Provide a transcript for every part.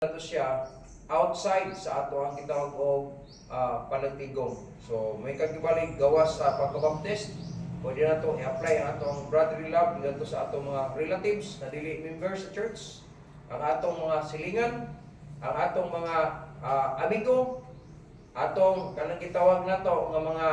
nato siya outside sa ato ang gitawag og panagtigom. So may kagibalay gawas sa pagkabaptist, pwede na to i-apply ang atong brotherly love dito sa atong mga relatives na dili members sa church, ang atong mga silingan, ang atong mga amigo, atong kanang gitawag nato nga mga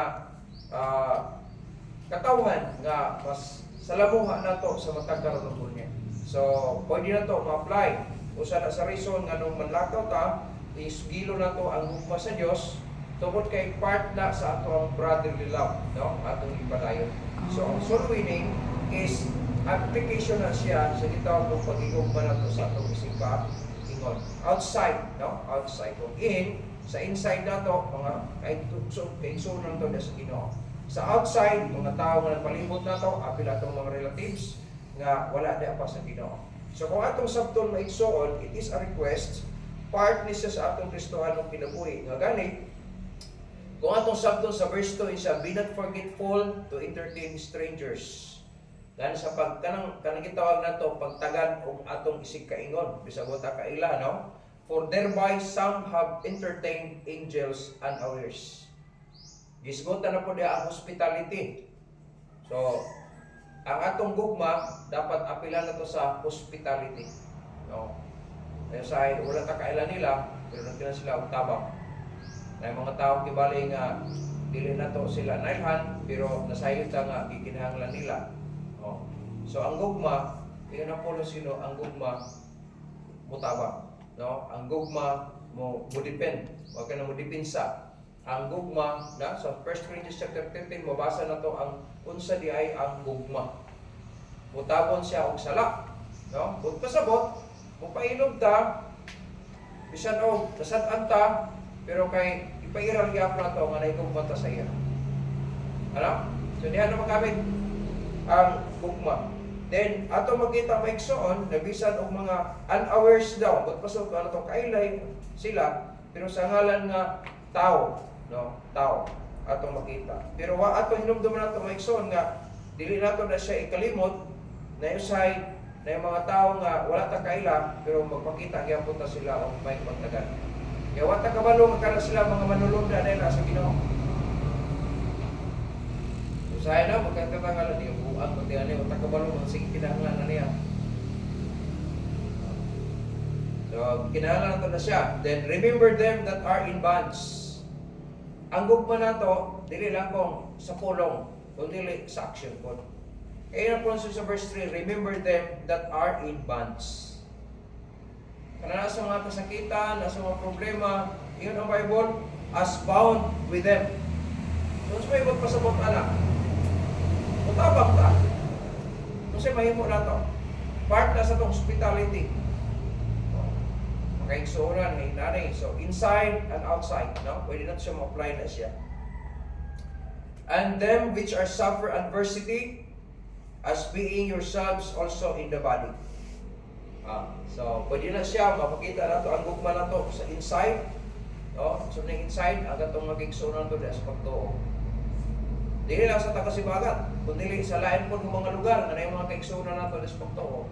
katawhan nga mas salamuha nato sa matag karon ug niya. So pwede na to ma-apply. Usa na sa reason nga nung manlakaw ta, isugilo na to ang hukma sa Dios tungod kay part na sa atong brotherly love, no? Atong ipadayon. So ang soul winning is application na siya sa gitawag ng pag-igugma nato sa atong isipa ingon. Outside, no? Outside. Kung sa inside nato mga kaigsunan to sa Ginoo. Sa outside, mga tao nga nagpalibot nato, apil atong mga relatives nga wala na pa sa Ginoo. So kung atong sabton maigsuon, it is a request, part ni siya sa atong Kristohanong kinabuhi. Nga gani, kung atong sabton sa verse 2 siya, be not forgetful to entertain strangers. Gani sa kanang gitawag nato pagtagan og atong isig kaingon, bisag ta kaila, no? For thereby some have entertained angels unawares. Gisgutan na po diha ang hospitality. So ang atong gugma dapat apilan na to sa hospitality. No? Kaya sa wala ta kailan nila, pero nagtinan sila og tabang. Na mga tao kibali nga dili na to sila nailhan, pero nasayod ta nga gikinahanglan nila. No? So ang gugma, iyon na po sino ang gugma mutabang. No? Ang gugma mo depend, wag ka na mo dipinsa. Ang gugma na sa 1 Corinthians chapter 15 mabasa na to ang unsa di ay ang gugma. Mutabon siya og sala, no? Bud pasabot, mupainog ta bisan og nasad-an ta, pero kay ipairal gyapon nato nga naigugma ta sa iya. Ano? So diha na magamit ang gugma. Then ato makita maigsoon na bisan og mga unawares daw, bud pasabot ano to kailay sila, pero sa ngalan nga tao, no, tao atong makita. Pero wa ato hinumduman nato maigsoon nga dili nato na siya ikalimot na usay na yung mga tao nga wala ta kaila pero magpakita gyapon ta sila og may pagtagan. Kaya wa ta kabalo nga kana sila mga manulunda nila sa Ginoo. Usay na magkatatangalan niyo buang pati ani wa ta kabalo ang sige kinahanglan na niya. So kinahanglan nato na siya. Then remember them that are in bonds. Ang gugma nato dili lang kung sa pulong, kundi sa action po. Kaya na po sa verse 3, remember them that are in bonds. Kaya nasa mga kasakitan, nasa mga problema, yun ang Bible, as bound with them. Kung sa may magpasabot anak, mutabang ta. Kung sa mahimo na to, part na sa itong hospitality. Kaigsuunan, hinanay. So, inside and outside, no? Pwede na siya ma-apply na siya. And them which are suffer adversity, as being yourselves also in the body. So, pwede na siya, mapakita na to, ang gugma na to sa inside. No? So, na inside, agad itong magigsuunan to sa pagtuo. Dili lang sa takasibagat, kundi sa lain po ng mga lugar, na yung mga kaigsuunan na to sa pagtuo.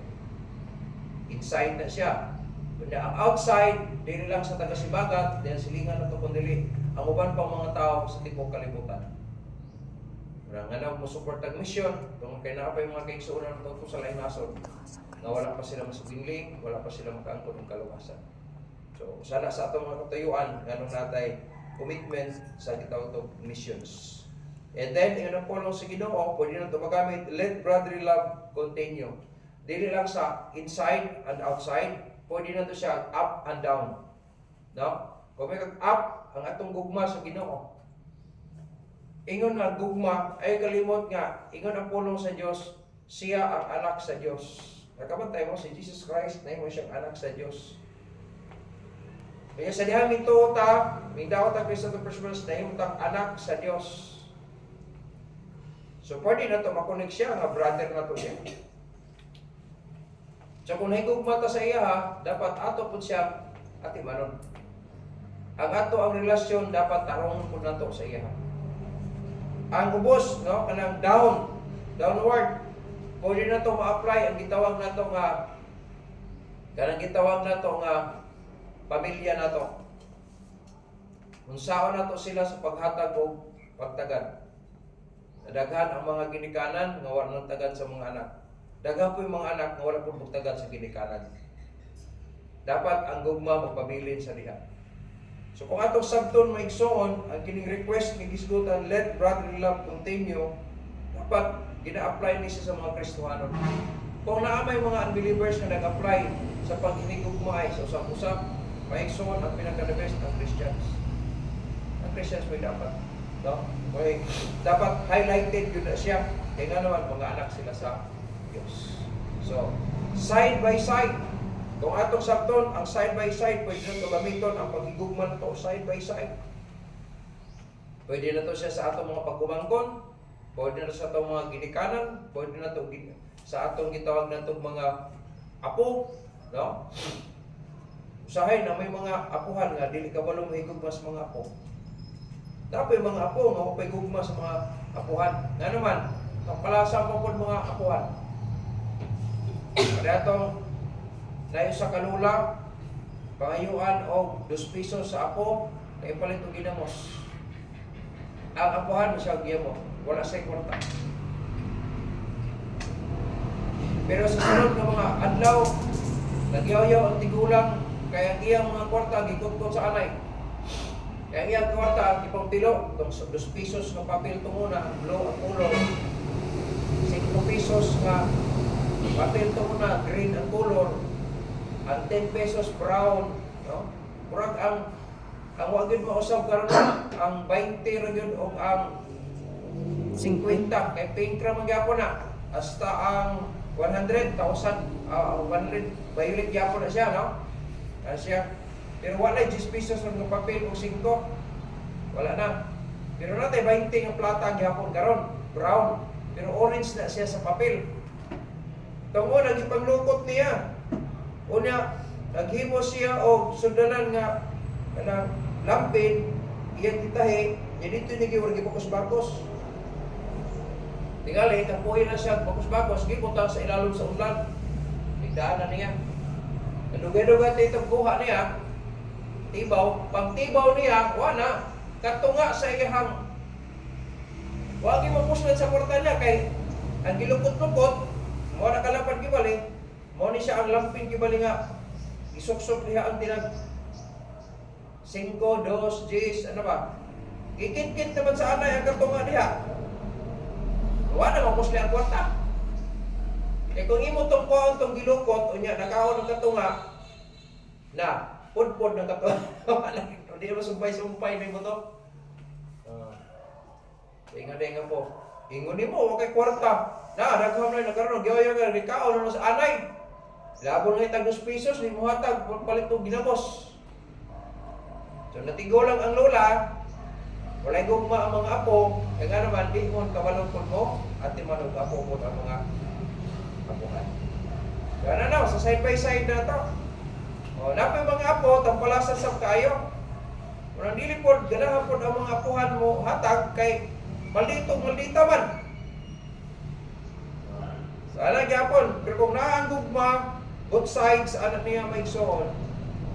Inside na siya. Kundi ang outside, dili lang sa taga-sibagat, dahil silingan na ito kundi ang uban pang mga tao sa tipong kalibutan. Nga na mo support ang mission, kung kaya na pa yung mga kaigsuunan na ito sa lain nasod, na wala pa sila masubingling, wala pa sila makaangkot ng kaluwasan. So, sana sa atong mga katayuan, ganun natay commitment sa gitawag ito missions. And then, yun ang pulong sa Ginoo, pwede na ito magamit, let brotherly love continue. Dili lang sa inside and outside, pwede na ito siya up and down. No? Kung may up ang atong gugma sa Ginoo, ingon nga gugma ay kalimot nga ingon ang pulong sa Dios, siya ang anak sa Dios. Nakabantay mo si Jesus Christ na mo siyang anak sa Dios. Kaya sa diha mintuo ta, mindaw ta Kristo to persons na imong anak sa Dios. So pwede na to makonek siya nga brother na to siya. So kung higugma ta sa iya ha, dapat ato pud siya atimanon. Ang ato ang relasyon dapat tarong pud nato sa iya ha. Ang ubos, no, kanang downward, pwede na ito ma-apply ang gitawag na ito nga kanang gitawag na ito nga pamilya nato. Unsaon nato sila sa paghatag og pagtagad. Daghan ang mga ginikanan nga wala nang tagad sa mga anak. Daghan po yung mga anak nga wala pud tagad sa ginikanan. Dapat ang gugma magpabilin sa diha. So kung atong sabton maigsoon ang kining request ni gisgutan, let brotherly love continue, dapat gina-apply ni siya sa mga Kristohanon. Kung naamay mga unbelievers na nag-apply sa paghinigugmaay sa usap-usap, maigsoon ang pinaka-the best ang Christians. Ang Christians may dapat. No? Okay. Dapat highlighted yun na siya. Kaya nga naman, mga anak sila sa Diyos. So, side by side. Kung atong sabton, ang side by side, pwede na ito gamiton ang paghigugman ito side by side. Pwede na ito siya sa atong mga pagkumangkon, pwede na sa atong mga ginikanan, pwede na ito sa atong gitawag na itong mga apo. No? Usahay na may mga apuhan nga, dili ka balong mahigugma sa mga apo. Dapat yung mga apo, mapapigugma sa mga apuhan. Nga naman, kapalasan mo po mga apuhan. Kaya itong dahil sa kanula, pangayuan o 2 pesos sa apo, na ipalit o ginamos. Ang apuhan, siya mo, wala sa kwarta. Pero sa sunod ng mga adlaw, nagyaw-yaw ang tigulang, kaya ang iyang mga kwarta, gikot-kot sa anay. Kaya ang iyang kwarta, ipang tilo, itong 2 pesos ng papel ito muna, ang blue, ang ulo, 5 pesos nga, papel ito muna, green ang color, ang 10 pesos brown, no? Kurang ang wagin mo usab karon ang 20 ra gyud og ang 50 kay pink ra man gyapon na hasta ang 100,000 100 violet gyapon na siya, no? Siya. Pero wala 10 pesos ng papel o 5. Wala na. Pero natay 20 nga plata gyapon karon, brown. Pero orange na siya sa papel. Tungo nagipanglukot niya. Unya, naghimo siya o sundanan nga kanang lampin, iyang titahi, niya dito nigiwag bakos-bakos. Tingali, tapuin na siya, bakos-bakos, giputang sa ilalong sa ulan. Tigdaan na niya. Kadugay-dugay tayo itong buha niya, tibaw, pag tibaw niya, wala, katunga sa iyahang. Huwag mapuslan sa kwarta niya, kay ang gilukot-lukot, mga nakalapad gibali, mo ni siya ang lampin gibali nga isuksok niya ang tinag 5, 2, 10, ano ba? Ikit-kit naman sa anay ang katunga niya. Wala naman pusli ang kwarta. E kung imo tong kuhaon tong gilukot, unya nakaon ng katunga na pudpod ng katunga. Hindi mo sumpay-sumpay na mo to. Inga-inga po. Ingon nimo, wakay kwarta. Na, nagham na nagkaroon, gawin nga, nikaon na sa anay. Labon nga itag 2 pesos, ni mo hatag, palit o ginamos. So, natigo lang ang lola, walay gugma ang mga apo, kaya nga naman, di mo kabalong mo, at di man apo mo ang mga apuhan. Kaya na sa side by side na to. O, napay mga apo, tampalasan sa kayo. Kung dili po, ganahan po ang mga apuhan mo, hatag, kay maldita man. Sana gyapon, pero kung naanggugma, both sides, anak niya may soon,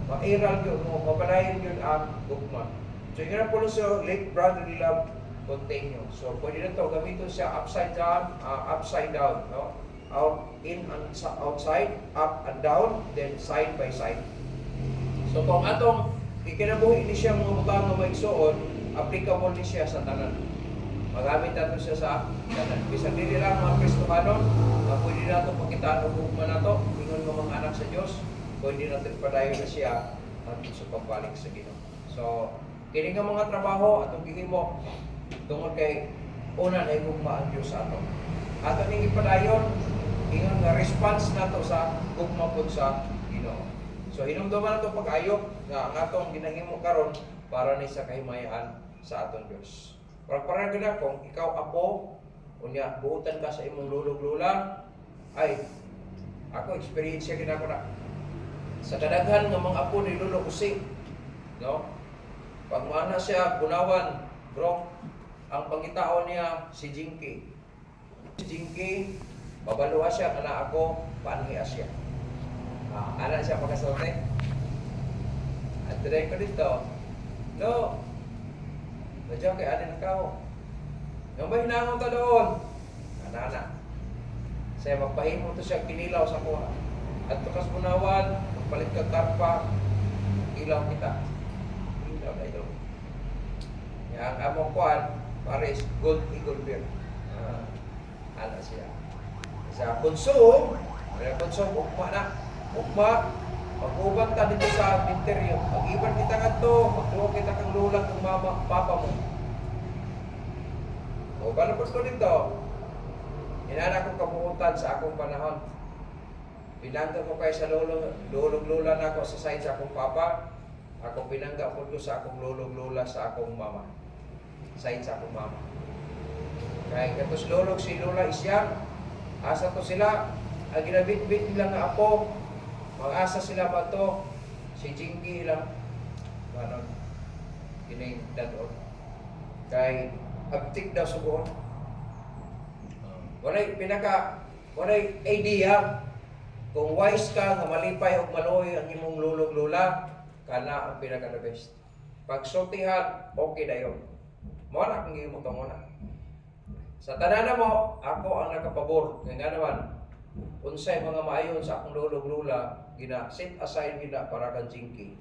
ma-iral yun mo, mapalayan yun ang gugma. So, yun na po sa let brotherly love continue. So, pwede na ito, gamitin siya upside down, no? Out, in, and outside, up and down, then side by side. So, kung atong ikinabuhi ni siya mga butang na may soon, applicable ni siya sa tanan. Magamit natin siya sa tanan. Bisang dili lang mga Kristohanon, pwede natin pakitaan ang gugma na ito, ingon ng mga anak sa Diyos, pwede natin padayon na siya at sa pagbalik sa Ginoo. So, kini nga mga trabaho atong gihimo tungod kay una na gugma ang Diyos sa ato. Ato ning ipadayon ingon nga response nato sa gugma pud sa Ginoo. So, hinumduman nato pag-ayo nga ang atong ginahimo karon para ni sa kahimayan sa atong Diyos. Para gina kung ikaw apo, unya buutan ka sa imong lulog-lula, ay ako experience gina ko na. Sa kadaghan nga mga apo ni Lolo Usi, no? Pag mana siya bunawan, bro, ang pangitaon niya si Jinky. Si Jinky, babaluha siya kana ako, paanhi siya. Ana siya pagkasalte. Today ko dito. No. Medyo kay anin ka. Yung ba hinangon ta doon? Anana. Saya magpahimo to siya kinilaw sa kuha. At tukas munawan, magpalit ka tarpa, ilaw kita. Ilaw na ito. Yang among kuhan, pares gold eagle beer. Ano siya. Sa konsum, ugma na. Ugma, pag-uban ta dito sa interior. Pag-iban kita nga to, pag-tuwa kita kang lulang kang mama, papa mo. O, balapos ko dito. Inana kong kabuutan sa akong panahon. Pinangga ko kayo sa lulong-lula na ako sa side sa akong papa. Ako pinangga po ko sa akong lulong-lula sa akong mama. Side sa akong mama. Kaya katos lulog si Lola Isyang. Asa to sila. Ang ginabit-bit nila nga apo. Mag-asa sila ba to. Si Jinky lang. Ganon. Kining dadon. Kaya abtik daw subuon. Walay idea kung wise ka nga malipay o maloy ang imong lulog lula, kana ang pinaka the best. Pag sultihan, okay na yun. Muna kung imo to muna. Sa tanan mo, ako ang nakapabor. Nga naman, unsay mga maayon sa akong lulog lula, gina set aside gina para kang Jinky.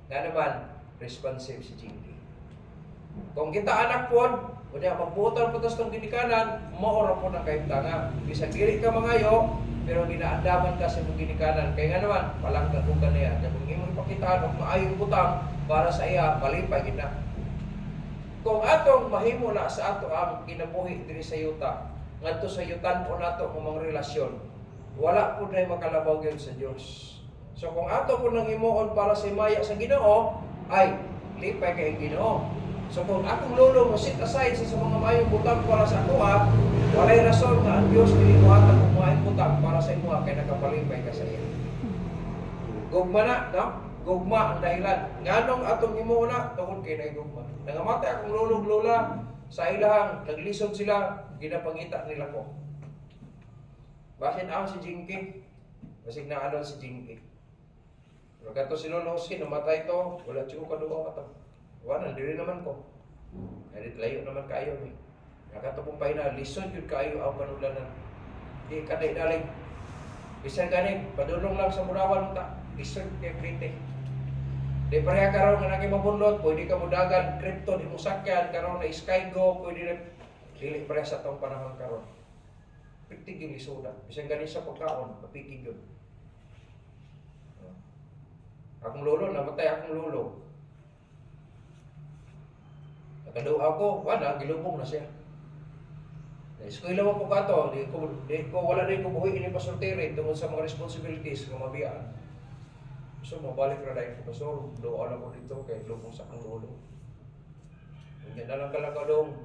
Nga naman, responsive si Jinky. Kung kita anak po, kunya magbutan po itong ginikanan, maura po na kayo tanga. Bisa diri ka mangayo, pero ginaandaman ka sa mong ginikanan. Kaya nga naman, palangga kong kaniya. Kaya kung imong ipakita ng maayong butang para sa iya, palipay gina. Kung atong mahimo na sa ato ang kinabuhi diri sa yuta, ngadto sa yutan po nato mga relasyon, wala po na makalabaw yun sa Diyos. So kung ato po nang himuon para sa maya sa Ginoo, ay lipay kay Ginoo. So kung akong lolo mo sit aside sa mga mayong butang para sa kuha, walay rason nga ang Diyos nilimuhatan kung mayong butang para sa imuha kay nakapalipay ka sa iya. Gugma na, no? Gugma ang dahilan. Nganong atong himuuna, tungod kay na gugma. Nangamatay akong lolo lola sa ilahang, naglisod sila, ginapangita nila ko. Basin ako si Jinky, basig na alon si Jinky. Pero kato si Lolo Jose, namatay to, wala siya ko kaduwa ka to. Wala, diri naman ko. Kahit layo naman kayo ni. Nakatapumpay na, lisod yun kayo ang panulanan. Di kaday dalig. Bisan ganing, padulong lang sa murawan ta. Lisod kaya krite. Di pareha karon nga naging mabunlot, pwede ka mudagan, crypto, di mo sakyan, karon na Skygo, pwede na, dili pareha sa tong panahon karon. Piktig yung lisoda. Bisan ganing sa pagkaon, mapikig yun. Akong lolo, namatay akong lolo. Nakadaw ako, wala, gilubong na siya. Eskwela mo po ka to, wala rin ko buhay ini pasultiri tungkol sa mga responsibilities ng mabiyaan. So, mabalik na dahil ko, Pastor, doon alam ko dito kay lubong sa akong lolo. Hindi na lang kalakadong.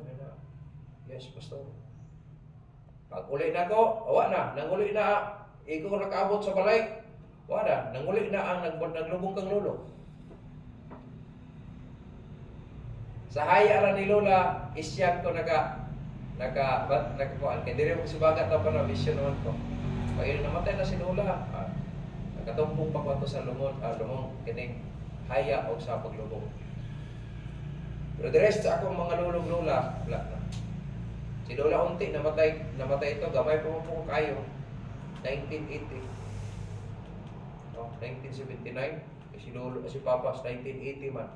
Yes, Pastor. Pag uli na ko, awa na, nanguli na, ikaw nakaabot sa balay, wala, nanguli na ang naglubong kang lolo. Sa haya ni Lola, isyag ko nakakuhaan. Kaya diri mo si Bagat na pa na vision naman ko. Pag namatay na si Lola, nakatumpong pa ko ito sa lumon, kining haya o sa paglubong. Pero the rest sa akong mga lulong Lola, wala na. Si Lola unti, namatay ito, gamay po po kayo. 1980. No, 1979. Si Papa, 1980 man.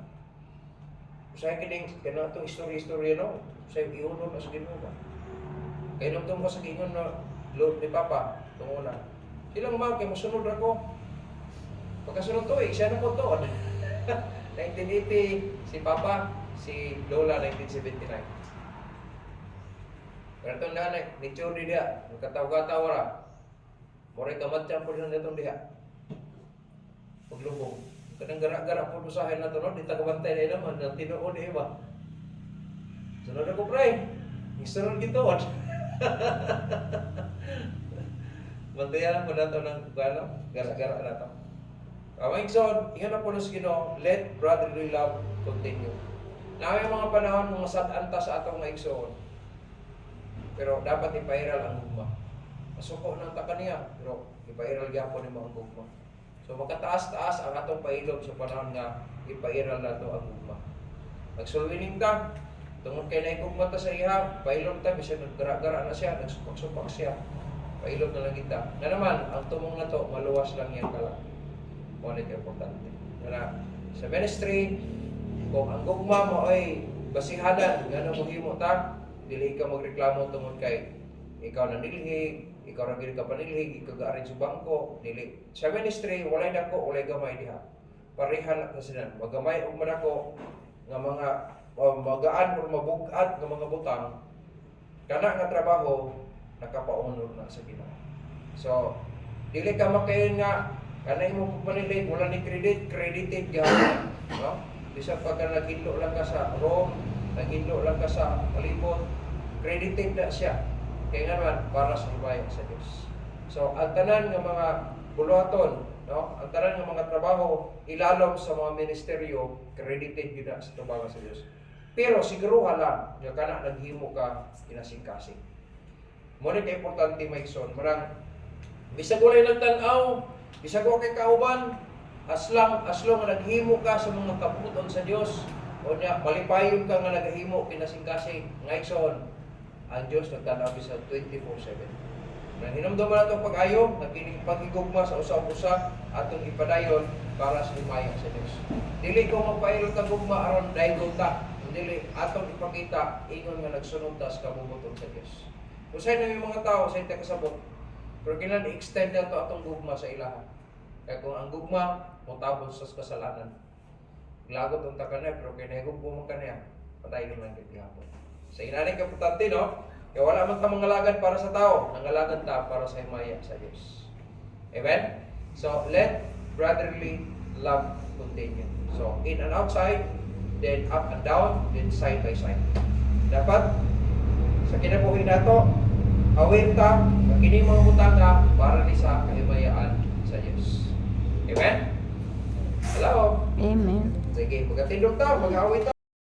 Sa kining kana to istorya no, sa iuno na sa Ginoo ba. Kay nung ko sa gingon na Lord ni Papa, tunguna. Silang mga kay mosunod ako. Pagkasunod to siya na mo to. 1980 si Papa, si Lola 1979. Pero itong nanay, ni Chori dia, nagkataw-kataw ra. Moray kamatyan po rin itong diha. Paglubong. Kadang gara-gara po usahin na ito, no? Di tagabantay na naman, ang tinuon ni iba. Sunod ako, pre. Isunod gito. Bantayan po na ito ng gara-gara na ito. Kamay son, ingat na po na sa Ginoo, let brotherly love continue. Na may mga panahon, mga sad-anta sa atong maigsoon. Pero dapat ipairal ang gugma. Masuko ng taka niya, pero ipairal gyapon ni mga gugma. So makataas-taas ang atong pailog sa panahon nga ipairal na to ang gugma. Nagsulwining ta, tungod kay naigugma ta sa iha, pailog ta, bisag naggara-gara na siya, nagsupak-supak siya, pailog na lang kita. Na naman, ang tumong na to, maluwas lang yan kalaki. Muna ito importante. Na sa ministry, kung ang gugma mo ay basihanan, nga mo himo ta, dili ka magreklamo tungod kay ikaw na nilhig, ikaw na gili ka panilhig, ikaw ga-arin sa bangko, dili. Sa ministry, walay dako, walay gamay diha. Pareha na kasi na, magamay o manako nga mga magaan o mabugat nga mga butang, kana nga trabaho, nakapaunod na sa Ginoo. So, dili ka makayon nga, kanay mo panilhig, wala ni credited gahapon, no? Bisag pagka naghinlo lang ka sa Rome, naghinlo lang ka sa palibot, credited na siya. Kaya nga naman, para sa himayan sa Diyos. So, ang tanan ng mga buluhaton, no? Ang tanan ng mga trabaho, ilalom sa mga ministeryo, credited yun na sa trabaho sa Diyos. Pero siguro lang, nga kana naghimo ka kinasing-kasing. Muna ka importante, Maikson, marang, bisag walay nagtanaw, bisag walay kauban, as long nga naghimo ka sa mga kabuton sa Diyos, o niya, malipayon ka nga naghimo kinasing-kasing, Maikson, ang Diyos nagtanaw sa 24/7. Nang hinumduman na itong pag-ayo, nakinig pag-igugma sa usa-usa, atong ipadayon para sa himayang sa Diyos. Dili ko magpailot ang gugma aron dahil ta. Dili atong ipakita, ingon nga nagsunod ta sa kabubuton sa Diyos. Usay na yung mga tao, sa hindi kasabot, pero kailan i-extend na ito atong gugma sa ilahan. Kaya kung ang gugma, mutabon sa kasalanan. Lagot ang takanay, pero kinahigugma mo kanaya, patayin lang kitihapon. Sa inaning kaputante, no? Kaya wala man ta mangalagan para sa tao, nangalagan ta para sa himaya sa Diyos. Amen? So, let brotherly love continue. So, in and outside, then up and down, then side by side. Dapat, sa kinabuhi na to, aware ta, kini mga butanga para ni sa kahimayaan sa Diyos. Amen? Hello? Amen. Sige, magkatindog ta, mag-awit ta.